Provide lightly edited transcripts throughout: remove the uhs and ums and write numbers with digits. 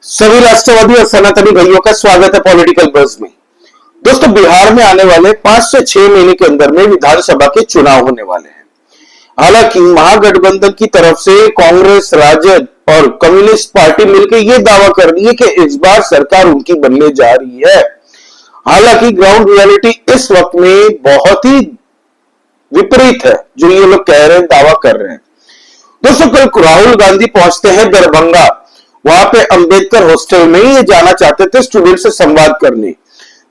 सभी राष्ट्रवादी और सनातनी भाइयों का स्वागत है पॉलिटिकल बज़ में। दोस्तों, बिहार में आने वाले 5 से 6 महीने के अंदर में विधानसभा के चुनाव होने वाले हैं। हालांकि महागठबंधन की तरफ से कांग्रेस, राजद और कम्युनिस्ट पार्टी मिलकर यह दावा कर रही है कि इस बार सरकार उनकी बनने जा रही है। हालांकि ग्राउंड रियलिटी इस वक्त में बहुत ही विपरीत है जो ये लोग कह रहे हैं, दावा कर रहे हैं। दोस्तों, कल राहुल गांधी पहुंचते हैं दरभंगा। वहां पे अंबेडकर हॉस्टल में ये जाना चाहते थे स्टूडेंट से संवाद करने।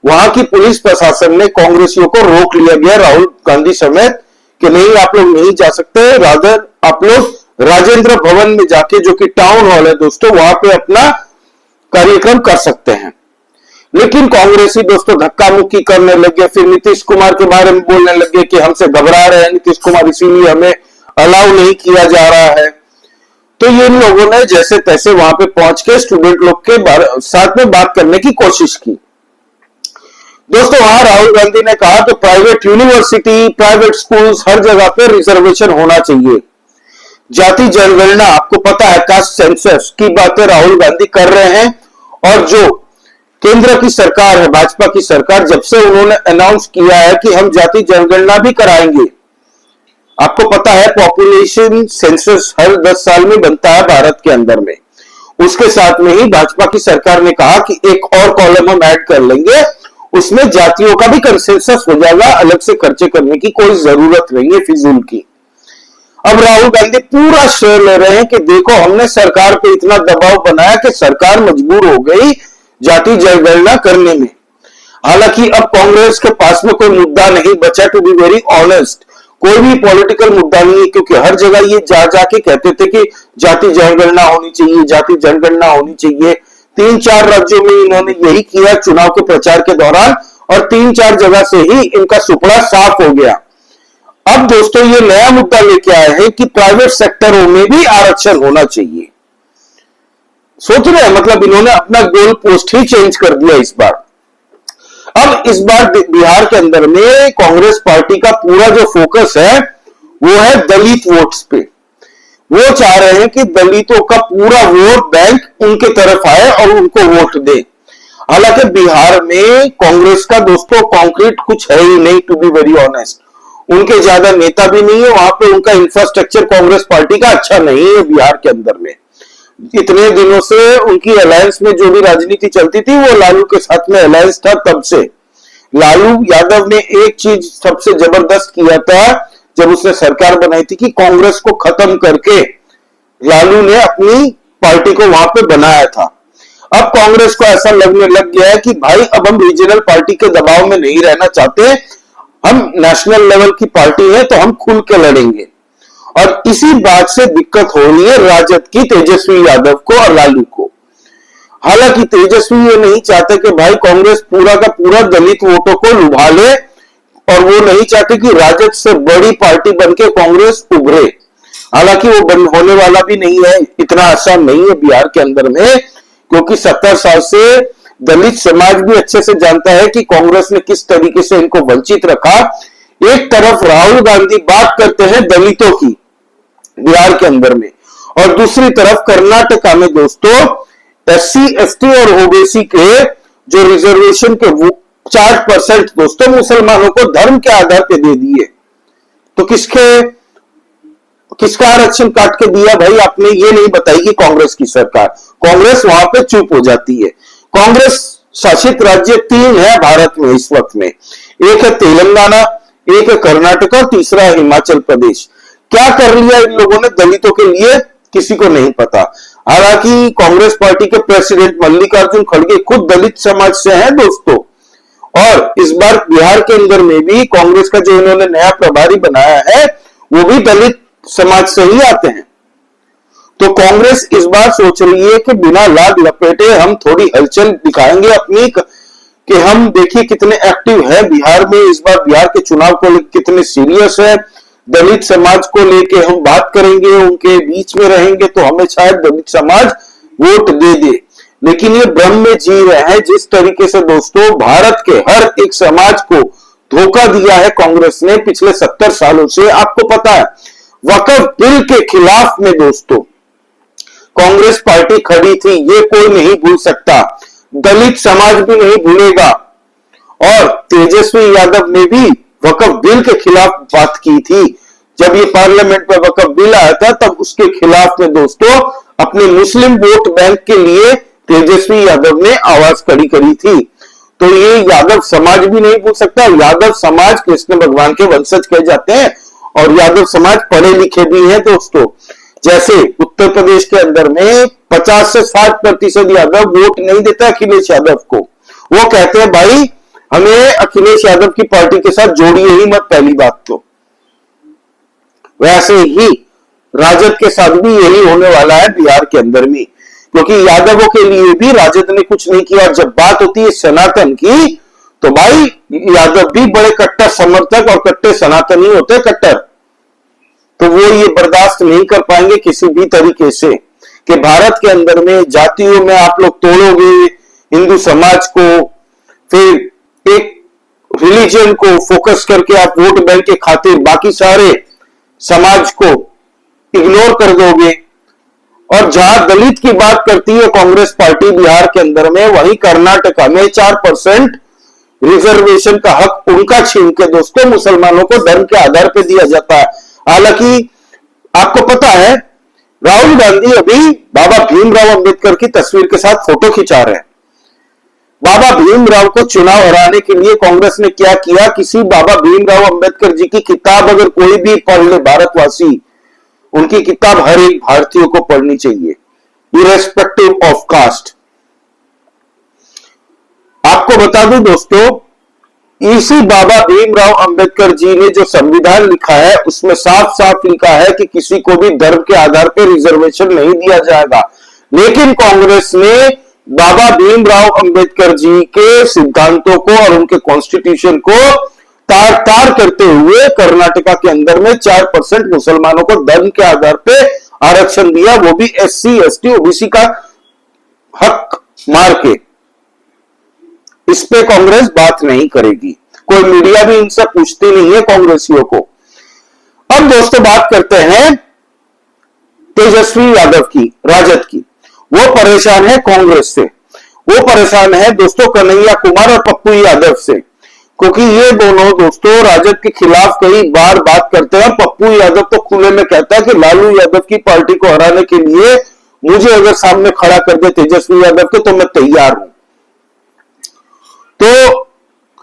वहां की पुलिस प्रशासन ने कांग्रेसियों को रोक लिया गया, राहुल गांधी समेत, कि नहीं, आप लोग नहीं जा सकते, रादर आप लोग राजेंद्र भवन में जाके, जो कि टाउन हॉल है दोस्तों, वहां पे अपना कार्यक्रम कर सकते हैं। लेकिन कांग्रेसी दोस्तों धक्का मुक्की करने लगे, फिर नीतीश कुमार के बारे में बोलने लगे कि हमसे घबरा रहे हैं नीतीश कुमार, इसीलिए हमें अलाउ नहीं किया जा रहा है। तो ये इन लोगों ने जैसे तैसे वहां पे पहुंच के स्टूडेंट लोग के साथ में बात करने की कोशिश की। दोस्तों, वहां राहुल गांधी ने कहा कि प्राइवेट यूनिवर्सिटी, प्राइवेट स्कूल्स, हर जगह पे रिजर्वेशन होना चाहिए। जाति जनगणना, आपको पता है, कास्ट सेंसस की बातें राहुल गांधी कर रहे हैं। और जो केंद्र की सरकार है, भाजपा की सरकार, जब से उन्होंने अनाउंस किया है कि हम जाति जनगणना भी कराएंगे, आपको पता है पॉपुलेशन सेंसस हर 10 साल में बनता है भारत के अंदर में, उसके साथ में ही भाजपा की सरकार ने कहा कि एक और कॉलम हम ऐड कर लेंगे, उसमें जातियों का भी कंसेंसस हो जाएगा, अलग से खर्चे करने की कोई जरूरत नहीं है फिजूल की। अब राहुल गांधी पूरा श्रेय ले रहे हैं कि देखो, हमने सरकार पे इतना दबाव बनाया कि सरकार मजबूर हो गई जाति जनगणना करने में। हालांकि अब कांग्रेस के पास में कोई मुद्दा नहीं बचा, टू बी वेरी ऑनेस्ट, कोई भी पॉलिटिकल मुद्दा नहीं है, क्योंकि हर जगह ये जा जाके कहते थे कि जाति जनगणना होनी चाहिए, जाति जनगणना होनी चाहिए। 3-4 राज्यों में इन्होंने यही किया चुनाव के प्रचार के दौरान, और 3-4 जगह से ही इनका सुपड़ा साफ हो गया। अब दोस्तों ये नया मुद्दा लेके आए हैं कि प्राइवेट सेक्टरों में भी आरक्षण होना चाहिए। सोच रहे हैं, मतलब इन्होंने अपना गोल पोस्ट ही चेंज कर दिया इस बार। अब इस बार बिहार के अंदर में कांग्रेस पार्टी का पूरा जो फोकस है वो है दलित वोट्स पे। वो चाह रहे हैं कि दलितों का पूरा वोट बैंक उनके तरफ आए और उनको वोट दे। हालांकि बिहार में कांग्रेस का दोस्तों कॉन्क्रीट कुछ है ही नहीं, टू बी वेरी ऑनेस्ट। उनके ज्यादा नेता भी नहीं है, वहां पे उनका इंफ्रास्ट्रक्चर कांग्रेस पार्टी का अच्छा नहीं है बिहार के अंदर में। इतने दिनों से उनकी अलायंस में जो भी राजनीति चलती थी वो लालू के साथ में अलायंस था। तब से लालू यादव ने एक चीज सबसे जबरदस्त किया था जब उसने सरकार बनाई थी, कि कांग्रेस को खत्म करके लालू ने अपनी पार्टी को वहां पे बनाया था। अब कांग्रेस को ऐसा लगने लग गया है कि भाई अब हम रीजनल पार्टी के दबाव में नहीं रहना चाहते, हम नेशनल लेवल की पार्टी है तो हम खुल के लड़ेंगे। और इसी बात से दिक्कत हो रही है राजद की तेजस्वी यादव को और लालू को। हालांकि तेजस्वी ये नहीं चाहते कि भाई कांग्रेस पूरा का पूरा दलित वोटों को लुभा ले, और वो नहीं चाहते कि राजद से बड़ी पार्टी बनके कांग्रेस उभरे। हालांकि वो होने वाला भी नहीं है, इतना आसान नहीं है बिहार के अंदर में, क्योंकि 70 साल से दलित समाज भी अच्छे से जानता है कि कांग्रेस ने किस तरीके से इनको वंचित रखा। एक तरफ राहुल गांधी बात करते हैं दलितों की बिहार के अंदर में, और दूसरी तरफ कर्नाटका में दोस्तों SC, ST और ओबीसी के जो रिजर्वेशन के 4% दोस्तों मुसलमानों को धर्म के आधार पे दे दिए। तो किसका आरक्षण काट के दिया भाई आपने, ये नहीं बताएगी कांग्रेस की सरकार। कांग्रेस वहां पे चुप हो जाती है। कांग्रेस शासित राज्य 3 है भारत में इस वक्त में, एक है तेलंगाना, एक है कर्नाटक और तीसरा है हिमाचल प्रदेश। क्या कर लिया इन लोगों ने दलितों के लिए, किसी को नहीं पता। हालांकि कांग्रेस पार्टी के प्रेसिडेंट मल्लिकार्जुन खड़गे खुद दलित समाज से हैं दोस्तों, और इस बार बिहार के अंदर में भी कांग्रेस का जो इन्होंने नया प्रभारी बनाया है वो भी दलित समाज से ही आते हैं। तो कांग्रेस इस बार सोच रही है कि बिना लाग लपेटे हम थोड़ी हलचल दिखाएंगे अपनी, कि हम देखिए कितने एक्टिव है बिहार में। इस बार बिहार के चुनाव को लेकर कितने सीरियस है, दलित समाज को लेके हम बात करेंगे, उनके बीच में रहेंगे तो हमें शायद दलित समाज वोट दे दे। लेकिन ये भ्रम में जी रहे हैं जिस तरीके से दोस्तों भारत के हर एक समाज को धोखा दिया है कांग्रेस ने पिछले 70 सालों से। आपको पता है वक्फ बिल के खिलाफ में दोस्तों कांग्रेस पार्टी खड़ी थी, ये कोई नहीं भूल सकता, दलित समाज भी नहीं भूलेगा। और तेजस्वी यादव ने भी वक्फ बिल के खिलाफ बात की थी। जब ये पार्लियामेंट में वक्फ बिल आया था तब उसके खिलाफ में दोस्तों अपने मुस्लिम वोट बैंक के लिए तेजस्वी यादव ने आवाज खड़ी करी थी। तो ये यादव समाज भी नहीं भूल सकता। यादव समाज कृष्ण भगवान के वंशज कहे जाते हैं और यादव समाज पढ़े लिखे भी हैं दोस्तों। जैसे उत्तर प्रदेश के अंदर में 50 से 60% यादव वोट नहीं देता अखिलेश यादव को। वो कहते हैं भाई हमें अखिलेश यादव की पार्टी के साथ जोड़िए ही मत, पहली बात तो। वैसे ही राजद के साथ भी यही होने वाला है बिहार के अंदर में, क्योंकि यादवों के लिए भी राजद ने कुछ नहीं किया। और जब बात होती है सनातन की तो भाई यादव भी बड़े कट्टर समर्थक और कट्टे सनातनी होते, कट्टर। तो वो ये बर्दाश्त नहीं कर पाएंगे किसी भी तरीके से कि भारत के अंदर में जातियों में आप लोग तोड़ोगे हिंदू समाज को, फिर एक रिलीजन को फोकस करके आप वोट बैंक के खातिर बाकी सारे समाज को इग्नोर कर दोगे। और जहां दलित की बात करती है कांग्रेस पार्टी बिहार के अंदर में, वहीं कर्नाटका में 4% रिजर्वेशन का हक उनका छीन के दोस्तों मुसलमानों को धर्म के आधार पर दिया जाता है। हालांकि आपको पता है राहुल गांधी अभी बाबा भीमराव अंबेडकर की तस्वीर के साथ फोटो खिंचा रहे हैं। बाबा भीमराव को चुनाव हराने के लिए कांग्रेस ने क्या किया, किसी बाबा भीमराव अंबेडकर जी की किताब अगर कोई भी पढ़ ले भारतवासी, उनकी किताब हर एक भारतीय को पढ़नी चाहिए इरेस्पेक्टिव ऑफ कास्ट। आपको बता दूं दोस्तों, इसी बाबा भीमराव अंबेडकर जी ने जो संविधान लिखा है उसमें साफ साफ लिखा है कि किसी को भी धर्म के आधार पर रिजर्वेशन नहीं दिया जाएगा। लेकिन कांग्रेस ने बाबा भीमराव अंबेडकर जी के सिद्धांतों को और उनके कॉन्स्टिट्यूशन को तार तार करते हुए कर्नाटका के अंदर में 4% मुसलमानों को धर्म के आधार पर आरक्षण दिया, वो भी SC ST OBC का हक मार के। इस पे कांग्रेस बात नहीं करेगी, कोई मीडिया भी इनसे पूछती नहीं है कांग्रेसियों को। अब दोस्तों बात करते हैं तेजस्वी यादव की, राजद की। वो परेशान है कांग्रेस से, वो परेशान है दोस्तों कन्हैया कुमार और पप्पू यादव से, क्योंकि ये दोनों दोस्तों राजद के खिलाफ कई बार बात करते हैं। पप्पू यादव तो खुले में कहता है कि लालू यादव की पार्टी को हराने के लिए मुझे अगर सामने खड़ा कर दे तेजस्वी यादव के तो मैं तैयार हूं। तो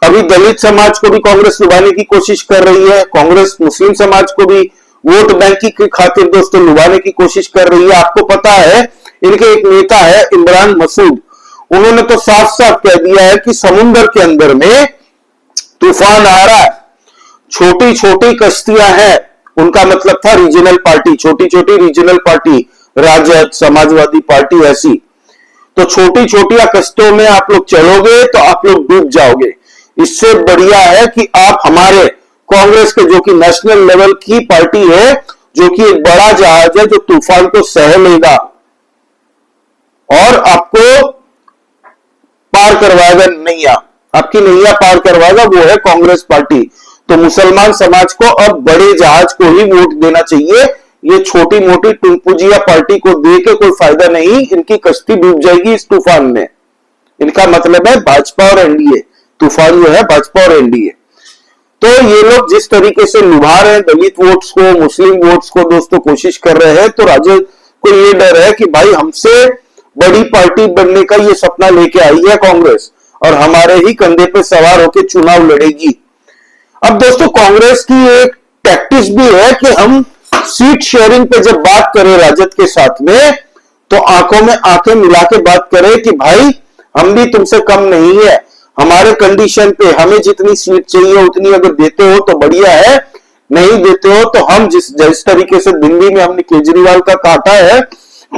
अभी दलित समाज को भी कांग्रेस लुभाने की कोशिश कर रही है, कांग्रेस मुस्लिम समाज को भी वोट बैंक की खातिर दोस्तों लुभाने की कोशिश कर रही है। आपको पता है इनके एक नेता है इमरान मसूद, उन्होंने तो साफ साफ कह दिया है कि समुद्र के अंदर में तूफान आ रहा है, छोटी छोटी कश्तियां हैं। उनका मतलब था रीजनल पार्टी, छोटी छोटी regional party, Rajad, Samajwadi party, ऐसी। तो छोटी छोटी कश्तियों में आप लोग चलोगे तो आप लोग डूब जाओगे। इससे बढ़िया है कि आप हमारे कांग्रेस के, जो कि नेशनल लेवल की पार्टी है, जो कि एक बड़ा जहाज है जो तूफान को सह लेगा और आपको पार करवाएगा नैया, आपकी नैया पार करवाएगा, वो है कांग्रेस पार्टी। तो मुसलमान समाज को अब बड़े जहाज को ही वोट देना चाहिए। ये छोटी मोटी टुनपुजिया पार्टी को दे के कोई फायदा नहीं, इनकी कश्ती डूब जाएगी इस तूफान में। इनका मतलब है भाजपा और एनडीए, तूफान जो है भाजपा और एनडीए। तो ये लोग जिस तरीके से लुभा रहे हैं दलित वोट्स को, मुस्लिम वोट्स को दोस्तों कोशिश कर रहे हैं, तो राजद को ये डर है कि भाई हमसे बड़ी पार्टी बनने का ये सपना लेके आई है कांग्रेस और हमारे ही कंधे पे सवार होकर चुनाव लड़ेगी। अब दोस्तों कांग्रेस की एक टैक्टिक्स भी है कि हम सीट शेयरिंग पे जब बात करें राजद के साथ में तो आंखों में आंखें मिला के बात करें कि भाई हम भी तुमसे कम नहीं है, हमारे कंडीशन पे हमें जितनी सीट चाहिए उतनी अगर देते हो तो बढ़िया है, नहीं देते हो तो हम जिस तरीके से दिल्ली में हमने केजरीवाल का काटा है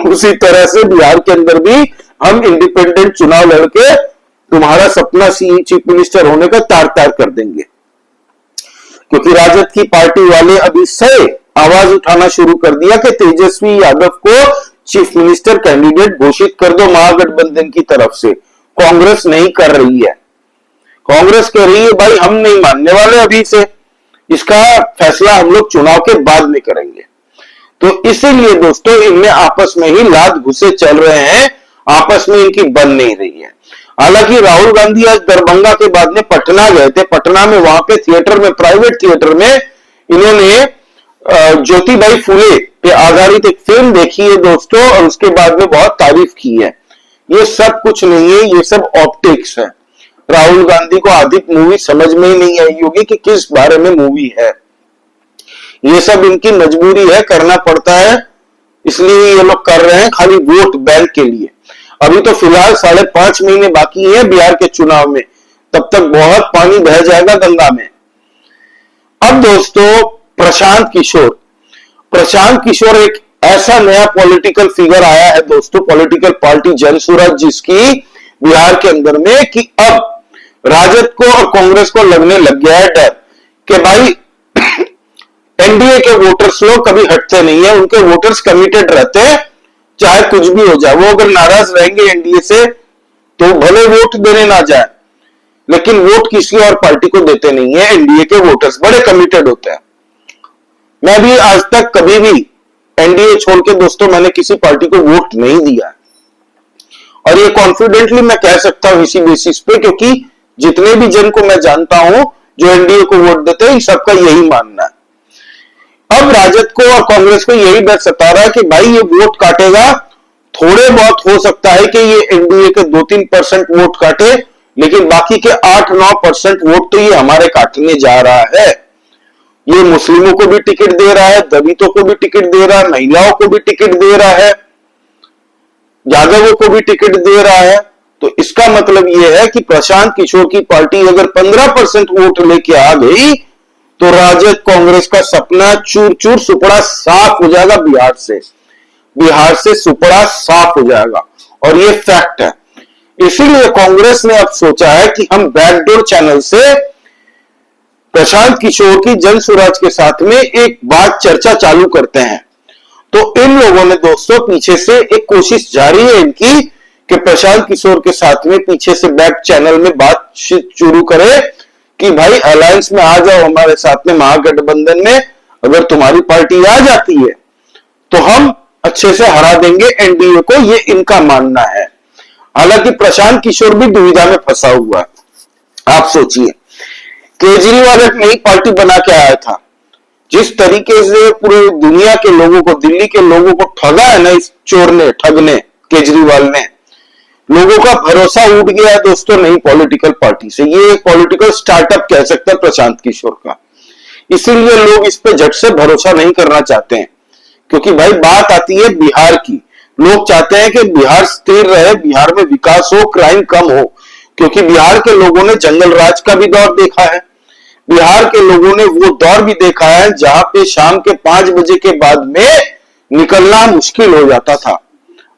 उसी तरह से बिहार के अंदर भी हम इंडिपेंडेंट चुनाव लड़के तुम्हारा सपना चीफ मिनिस्टर होने का तार तार कर देंगे। क्योंकि राजद की पार्टी वाले अभी से आवाज उठाना शुरू कर दिया कि तेजस्वी यादव को चीफ मिनिस्टर कैंडिडेट घोषित कर दो महागठबंधन की तरफ से। कांग्रेस नहीं कर रही है, कांग्रेस कह रही है भाई हम नहीं मानने वाले अभी से, इसका फैसला हम लोग चुनाव के बाद में करेंगे। तो इसीलिए दोस्तों इनमें आपस में ही लात घुसे चल रहे हैं, आपस में इनकी बन नहीं रही है। हालांकि राहुल गांधी आज दरभंगा के बाद में पटना गए थे। पटना में वहां पे थिएटर में, प्राइवेट थिएटर में इन्होंने ज्योतिबाई फुले पे आधारित एक फिल्म देखी है दोस्तों, और उसके बाद में बहुत तारीफ की है। ये सब कुछ नहीं है, ये सब ऑप्टिक्स है। राहुल गांधी को आधी मूवी समझ में ही नहीं आई होगी कि किस बारे में मूवी है। ये सब इनकी मजबूरी है, करना पड़ता है, इसलिए ये लोग कर रहे हैं खाली वोट बैंक के लिए। अभी तो फिलहाल 5.5 महीने बाकी है बिहार के चुनाव में, तब तक बहुत पानी बह जाएगा गंगा में। अब दोस्तों प्रशांत किशोर एक ऐसा नया पॉलिटिकल फिगर आया है दोस्तों, पॉलिटिकल पार्टी जनसुराज जिसकी बिहार के अंदर में, कि अब राजद को और कांग्रेस को लगने लग गया है डर कि भाई एनडीए के वोटर्स लोग कभी हटते नहीं है, उनके वोटर्स कमिटेड रहते हैं, चाहे कुछ भी हो जाए। वो अगर नाराज रहेंगे एनडीए से तो भले वोट देने ना जाए, लेकिन वोट किसी और पार्टी को देते नहीं है। एनडीए के वोटर्स बड़े कमिटेड होते हैं। मैं भी आज तक कभी भी एनडीए छोड़ के दोस्तों मैंने किसी पार्टी को वोट नहीं दिया, और ये कॉन्फिडेंटली मैं कह सकता हूं इसी बेसिस पे, क्योंकि जितने भी जन को मैं जानता हूं जो एनडीए को वोट देते हैं, सबका यही मानना है। अब राजद को और कांग्रेस को यही डर सता रहा है कि भाई ये वोट काटेगा, थोड़े बहुत हो सकता है कि ये एनडीए के 2-3% वोट काटे, लेकिन बाकी के 8-9% वोट तो ये हमारे काटने जा रहा है। ये मुस्लिमों को भी टिकट दे रहा है, दलितों को भी टिकट दे रहा है, महिलाओं को भी टिकट दे रहा है, यादवों को भी टिकट दे रहा है। तो इसका मतलब यह है कि प्रशांत किशोर की पार्टी अगर 15% वोट लेके आ गई तो राजद कांग्रेस का सपना चूर चूर, सुपड़ा साफ हो जाएगा। बिहार से सुपड़ा साफ हो जाएगा, और ये फैक्ट है। इसीलिए कांग्रेस ने अब सोचा है कि हम बैकडोर चैनल से प्रशांत किशोर की जनसुराज के साथ में एक बात चर्चा चालू करते हैं। तो इन लोगों ने दोस्तों पीछे से एक कोशिश जारी है इनकी कि प्रशांत किशोर के साथ में पीछे से बैक चैनल में बातचीत शुरू करे कि भाई अलायंस में आ जाओ हमारे साथ में, महागठबंधन में अगर तुम्हारी पार्टी आ जाती है तो हम अच्छे से हरा देंगे एनडीए को, ये इनका मानना है। हालांकि प्रशांत किशोर भी दुविधा में फंसा हुआ है। आप सोचिए, केजरीवाल एक नई पार्टी बना के आया था, जिस तरीके से पूरे दुनिया के लोगों को, दिल्ली के लोगों को ठगा है ना इस चोर ने, ठग ने, केजरीवाल ने, लोगों का भरोसा उठ गया है दोस्तों नई पॉलिटिकल पार्टी से। ये एक पॉलिटिकल स्टार्टअप कह सकते हैं प्रशांत किशोर का। इसीलिए लोग इस पे झट से भरोसा नहीं करना चाहते हैं, क्योंकि भाई बात आती है बिहार की। लोग चाहते हैं कि बिहार स्थिर रहे, बिहार में विकास हो, क्राइम कम हो, क्योंकि बिहार के लोगों ने जंगल राज का भी दौर देखा है। बिहार के लोगों ने वो दौर भी देखा है जहां पे शाम के 5 बजे के बाद में निकलना मुश्किल हो जाता था।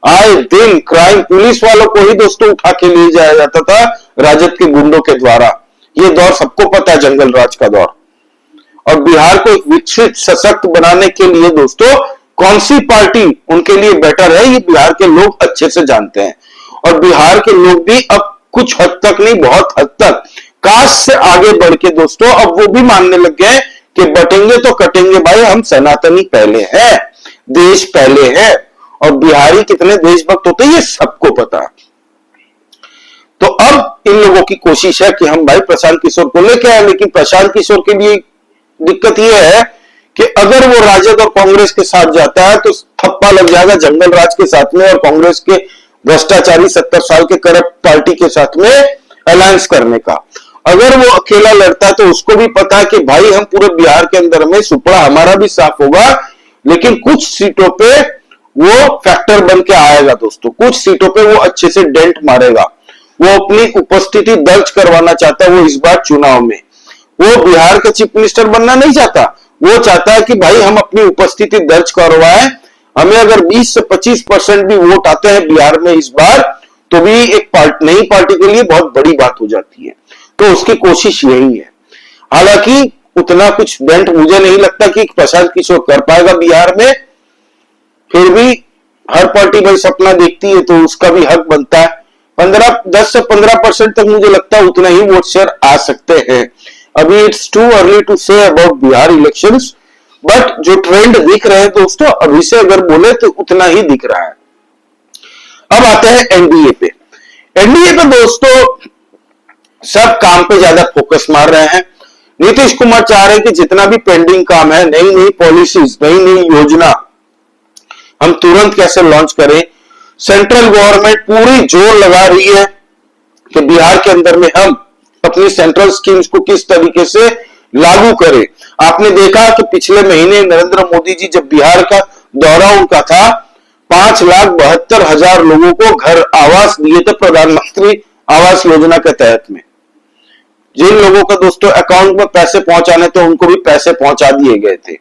आए दिन क्राइम, पुलिस वालों को ही दोस्तों उठा के ले जाया जाता था राजद के गुंडों के द्वारा। ये दौर सबको पता है, जंगल राज का दौर। और बिहार को एक विकसित सशक्त बनाने के लिए दोस्तों कौन सी पार्टी उनके लिए बेटर है, ये बिहार के लोग अच्छे से जानते हैं। और बिहार के लोग भी अब कुछ हद तक नहीं, बहुत हद तक कास्ट से आगे बढ़ के दोस्तों अब वो भी मानने लग गए कि बटेंगे तो कटेंगे भाई, हम सनातनी पहले हैं, देश पहले है। और बिहारी कितने देशभक्त होते हैं ये सबको पता। तो अब इन लोगों की कोशिश है कि हम भाई प्रशांत किशोर को लेके आए, लेकिन प्रशांत किशोर के लिए दिक्कत यह है कि अगर वो राजद और कांग्रेस के साथ जाता है तो थप्पा लग जाएगा जंगल राज के साथ में और कांग्रेस के भ्रष्टाचारी 70 साल के करप्ट पार्टी के साथ में अलायंस करने का। अगर वो अकेला लड़ता है तो उसको भी पता है कि भाई हम पूरे बिहार के अंदर में सुपड़ा हमारा भी साफ होगा, लेकिन कुछ सीटों पे वो फैक्टर बन के आएगा दोस्तों। कुछ सीटों पे वो अच्छे से डेंट मारेगा। वो अपनी उपस्थिति दर्ज करवाना चाहता है वो इस बार चुनाव में। वो बिहार का चीफ मिनिस्टर बनना नहीं चाहता, वो चाहता है कि भाई हम अपनी उपस्थिति दर्ज करवाएं। हमें अगर 20 से 25% भी वोट आते हैं बिहार में इस बार तो भी एक नई पार्टी के लिए बहुत बड़ी बात हो जाती है। तो उसकी कोशिश यही है। हालांकि उतना कुछ डेंट मुझे नहीं लगता कि प्रशांत किशोर कर पाएगा बिहार में, फिर भी हर पार्टी भाई सपना देखती है तो उसका भी हक बनता है। 10 से 15% तक मुझे लगता है उतना ही वोट शेयर आ सकते हैं। अभी it's too early to say about Bihar elections, but जो ट्रेंड दिख रहे हैं दोस्तों, अभी से अगर बोले तो उतना ही दिख रहा है। अब आते हैं एनडीए पे। एनडीए पे दोस्तों सब काम पे ज्यादा फोकस मार रहे हैं। नीतीश कुमार चाह रहे हैं कि जितना भी पेंडिंग काम है, नई नई पॉलिसीज, नई नई योजना हम तुरंत कैसे लॉन्च करें। सेंट्रल गवर्नमेंट पूरी जोर लगा रही है कि बिहार के अंदर में हम अपनी सेंट्रल स्कीम्स को किस तरीके से लागू करें। आपने देखा कि पिछले महीने नरेंद्र मोदी जी जब बिहार का दौरा उनका था, 5,72,000 लोगों को घर आवास दिए थे प्रधानमंत्री आवास योजना के तहत में। जिन लोगों का दोस्तों अकाउंट में पैसे पहुंचाने थे उनको भी पैसे पहुंचा दिए गए थे।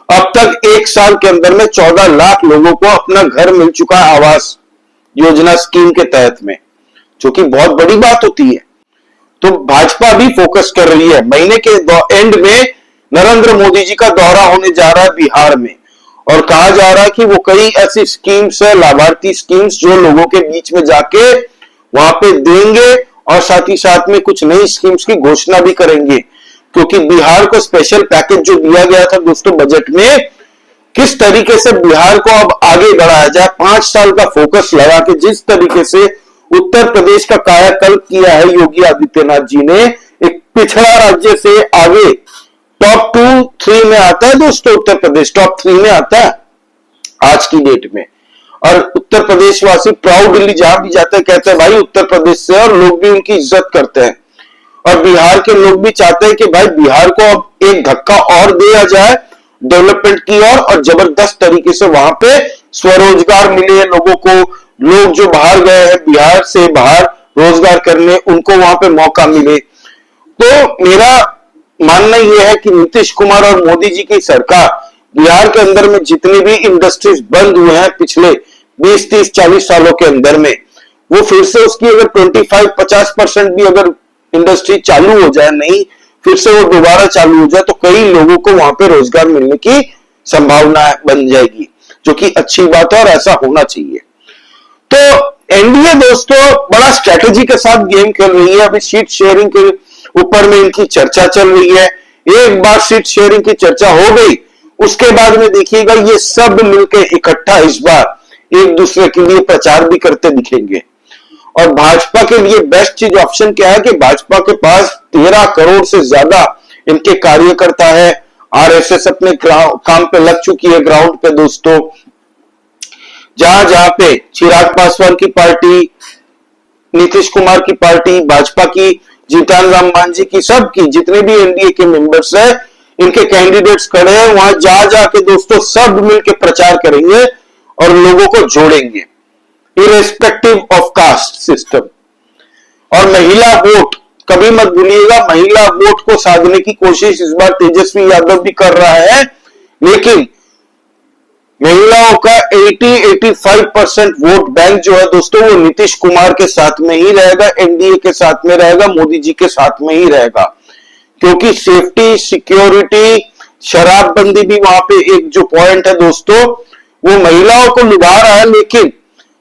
अब तक एक साल के अंदर में 14 लाख लोगों को अपना घर मिल चुका है आवास योजना स्कीम के तहत में, जो कि बहुत बड़ी बात होती है। तो भाजपा भी फोकस कर रही है। महीने के एंड में नरेंद्र मोदी जी का दौरा होने जा रहा है बिहार में, और कहा जा रहा है कि वो कई ऐसी स्कीम्स है, लाभार्थी स्कीम्स, जो लोगों के बीच में जाके वहां पे देंगे, और साथ ही साथ में कुछ नई स्कीम्स की घोषणा भी करेंगे। क्योंकि बिहार को स्पेशल पैकेज जो दिया गया था दोस्तों बजट में, किस तरीके से बिहार को अब आगे बढ़ाया जाए, 5 साल का फोकस लगा के जिस तरीके से उत्तर प्रदेश का कायाकल्प किया है योगी आदित्यनाथ जी ने, एक पिछड़ा राज्य से आगे टॉप 2-3 में आता है दोस्तों। उत्तर प्रदेश टॉप 3 में आता है आज की डेट में, और उत्तर प्रदेश वासी प्राउडली जहां भी जाते हैं कहते हैं भाई उत्तर प्रदेश से, और लोग भी उनकी इज्जत करते हैं। और बिहार के लोग भी चाहते हैं कि भाई बिहार को अब एक धक्का और दिया जाए डेवलपमेंट की ओर, और जबरदस्त तरीके से वहां पे स्वरोजगार मिले लोगों को। लोग जो बाहर गए हैं बिहार से बाहर रोजगार करने, उनको वहां पे मौका मिले। तो मेरा मानना यह है कि नीतीश कुमार और मोदी जी की सरकार बिहार के अंदर में जितने भी इंडस्ट्रीज बंद हुए हैं पिछले 20, 30, 40 सालों के अंदर में, वो फिर से उसकी अगर 25-50% भी अगर इंडस्ट्री चालू हो जाए, नहीं फिर से वो दोबारा चालू हो जाए, तो कई लोगों को वहां पे रोजगार मिलने की संभावना बन जाएगी, जो कि अच्छी बात है और ऐसा होना चाहिए। तो एनडीए दोस्तों बड़ा स्ट्रेटेजी के साथ गेम खेल रही है। अभी सीट शेयरिंग के ऊपर में इनकी चर्चा चल रही है। एक बार सीट शेयरिंग की चर्चा हो गई, उसके बाद में देखिएगा ये सब मिलकर इकट्ठा इस बार एक दूसरे के लिए प्रचार भी करते दिखेंगे। और भाजपा के लिए बेस्ट चीज ऑप्शन क्या है कि भाजपा के पास 13 करोड़ से ज्यादा इनके कार्यकर्ता है। आरएसएस अपने काम पे लग चुकी है ग्राउंड पे दोस्तों। जहां जहां पे चिराग पासवान की पार्टी, नीतीश कुमार की पार्टी, भाजपा की, जीतन राम मांझी की, सबकी जितने भी एनडीए के मेंबर्स है, इनके कैंडिडेट्स खड़े हैं, वहां जा जाके दोस्तों सब मिलकर प्रचार करेंगे और लोगों को जोड़ेंगे इरेस्पेक्टिव ऑफ कास्ट सिस्टम। और महिला वोट कभी मत भूलिएगा, महिला वोट को साधने की कोशिश इस बार तेजस्वी यादव भी कर रहा है, लेकिन महिलाओं का 80-85% वोट बैंक जो है दोस्तों वो नीतीश कुमार के साथ में ही रहेगा, एनडीए के साथ में रहेगा, मोदी जी के साथ में ही रहेगा। क्योंकि सेफ्टी, सिक्योरिटी, शराबबंदी भी वहां पे एक जो पॉइंट है दोस्तों, वो महिलाओं को लुभा रहा है, लेकिन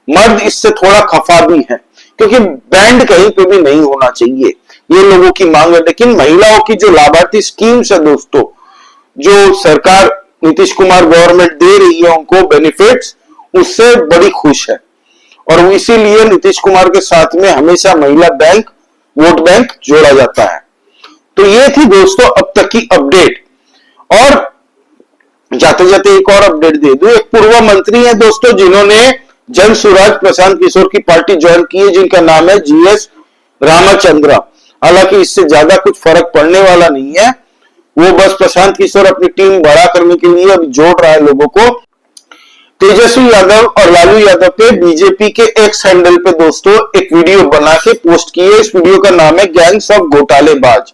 मर्द इससे थोड़ा खफा भी है, क्योंकि बैंड कहीं पे भी नहीं होना चाहिए, ये लोगों की मांग है। लेकिन महिलाओं की जो लाभार्थी स्कीम्स है दोस्तों, जो सरकार नीतीश कुमार गवर्नमेंट दे रही है उनको बेनिफिट्स, उससे बड़ी खुश है। और इसीलिए नीतीश कुमार के साथ में हमेशा महिला बैंक, वोट बैंक जोड़ा जाता है। तो ये थी दोस्तों अब तक की अपडेट। और जाते जाते एक और अपडेट दे दूं। एक पूर्व मंत्री है दोस्तों जिन्होंने जन स्वराज प्रशांत किशोर की पार्टी ज्वाइन की है, जिनका नाम है जीएस रामचंद्र। हालांकि इससे ज्यादा कुछ फर्क पड़ने वाला नहीं है, वो बस प्रशांत किशोर अपनी टीम बड़ा करने के लिए अब जोड़ रहा है लोगों को। तेजस्वी यादव और लालू यादव पे बीजेपी के एक्स हैंडल पे दोस्तों एक वीडियो बना के पोस्ट की है। इस वीडियो का नाम है गैंग्स ऑफ घोटालेबाज।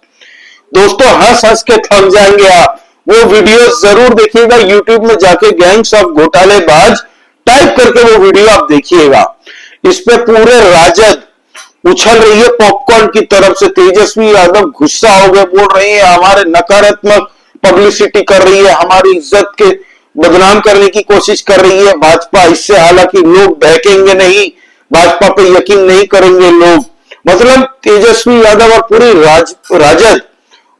दोस्तों हंस हंस के थक जाएंगे आप, वो वीडियो जरूर देखिएगा। यूट्यूब में जाके गैंग्स ऑफ घोटालेबाज टाइप करके वो वीडियो आप देखिएगा। इस पे पूरे राजद उछल रही है पॉपकॉर्न की तरफ से। तेजस्वी यादव गुस्सा हो गए, बोल रही है हमारे नकारात्मक पब्लिसिटी कर रही है, हमारी इज्जत के बदनाम करने की कोशिश कर रही है भाजपा। इससे हालांकि लोग बहकेंगे नहीं, भाजपा पे यकीन नहीं करेंगे लोग। मतलब तेजस्वी यादव और पूरी राजद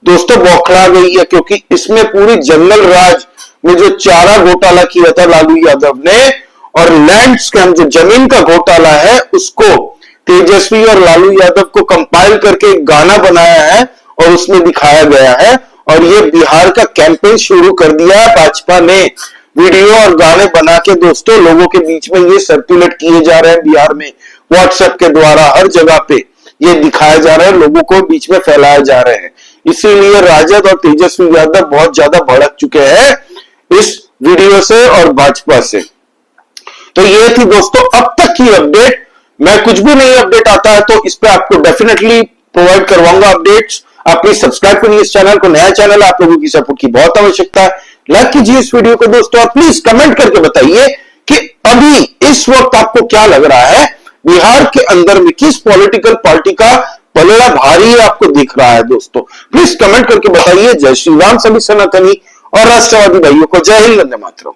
दोस्तों बौखला गई है, क्योंकि इसमें पूरी जंगल राज में जो चारा घोटाला किया था लालू यादव ने, और लैंड स्कैम जो जमीन का घोटाला है, उसको तेजस्वी और लालू यादव को कंपाइल करके एक गाना बनाया है और उसमें दिखाया गया है। और ये बिहार का कैंपेन शुरू कर दिया है भाजपा ने, वीडियो और गाने बना के दोस्तों लोगों के बीच में ये सर्कुलेट किए जा रहे हैं बिहार में, व्हाट्सएप के द्वारा हर जगह पे ये दिखाया जा रहा है, लोगों को बीच में फैलाया जा रहे हैं। इसीलिए राजद और तेजस्वी यादव बहुत ज्यादा भड़क चुके हैं इस वीडियो से और भाजपा से। तो ये थी दोस्तों अब तक की अपडेट। मैं कुछ भी नई अपडेट आता है तो इस पे आपको डेफिनेटली प्रोवाइड करवाऊंगा अपडेट्स। आप प्लीज सब्सक्राइब करिए इस चैनल को, नया चैनल है, आप लोगों की सपोर्ट की बहुत आवश्यकता है। लाइक कीजिए इस वीडियो को दोस्तों, और प्लीज कमेंट करके बताइए कि अभी इस वक्त आपको क्या लग रहा है, बिहार के अंदर में किस पॉलिटिकल पार्टी का पलड़ा भारी आपको दिख रहा है दोस्तों। प्लीज कमेंट करके बताइए। जय श्री राम सभी सनातनी और राष्ट्रवादी भाइयों को जय हिंद, वंदे मातरम।